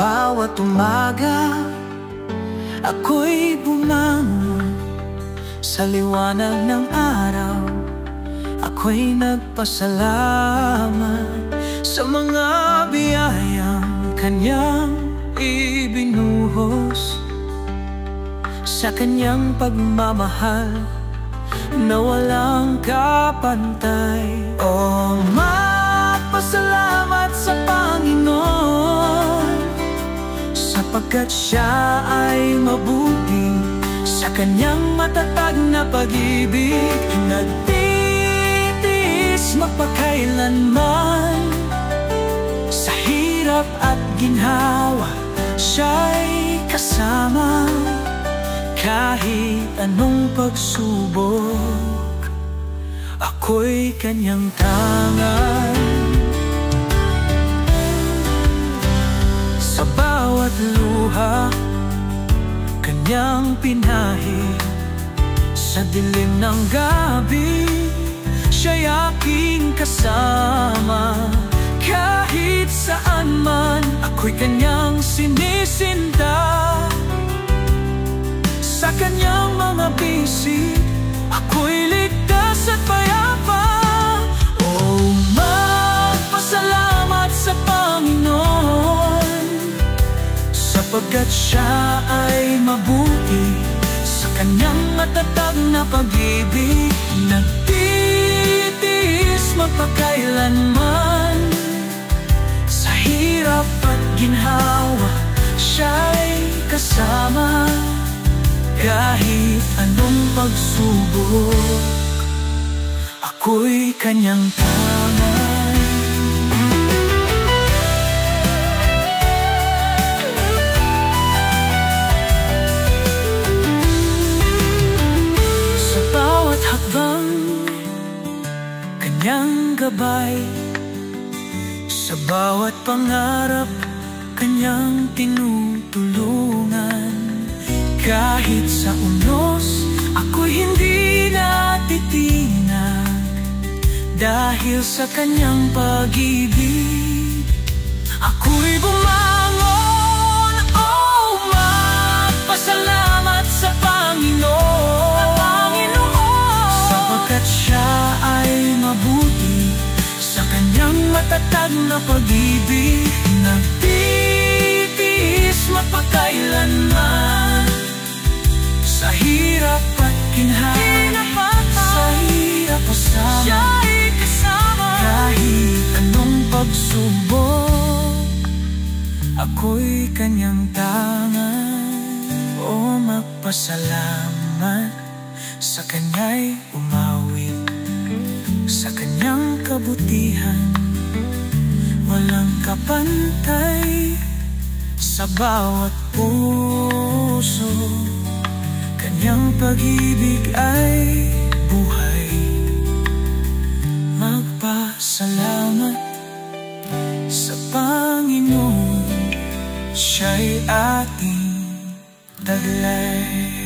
bawat umaga, ako'y bumangon sa liwanag ng araw. Ako'y nagpasalamat sa mga biyayang Kanyang ibinuhos, sa Kanyang pagmamahal na walang kapantay. Oh, magpasalamat sa Panginoon, sapagkat Siya ay mabuti, sa Kanyang matatag na pag-ibig. Nagtitiis magpakailanman, sa hirap at ginhawa Siya'y kasama. Kahit anong pagsubok, ako'y Kanyang tangan. Sa bawat luha, Kanyang pinahid. Sa dilim ng gabi, Siya'y aking kasama. Kahit saan man, ako'y Kanyang sinisinta. Sa Kanyang mga bisig, ako'y ligtas at payapa. Oh, magpasalamat sa Panginoon, sapagkat Siya ay mabuti, sa Kanyang matatag na pag-ibig. Nagtitiis magpakailanman, sa hirap at ginhawa Siya'y kasama. Kahit anong pagsubok, ako'y Kanyang tangan. Sa bawat hakbang, Kanyang gabay. Sa bawat pangarap, Kanyang tinutulungan. Kahit sa unos, ako'y hindi natitinag, dahil sa Kanyang pag-ibig. Ako'y bumangon, oh, magpasalamat sa Panginoon, sapagkat Siya ay mabuti, sa Kanyang matatag na pag-ibig. Nagtitiis magpakailanman, sa hirap at ginhawa, sa hirap kasama, Siya'y kasama. Kahit anong pagsubok, ako'y Kanyang tangan. O magpasalamat, sa Kanya'y umawit, sa Kanyang kabutihan walang kapantay. Sa bawat puso, Kanyang pag-ibig ay buhay. Magpasalamat sa Panginoon, Siya'y ating taglay.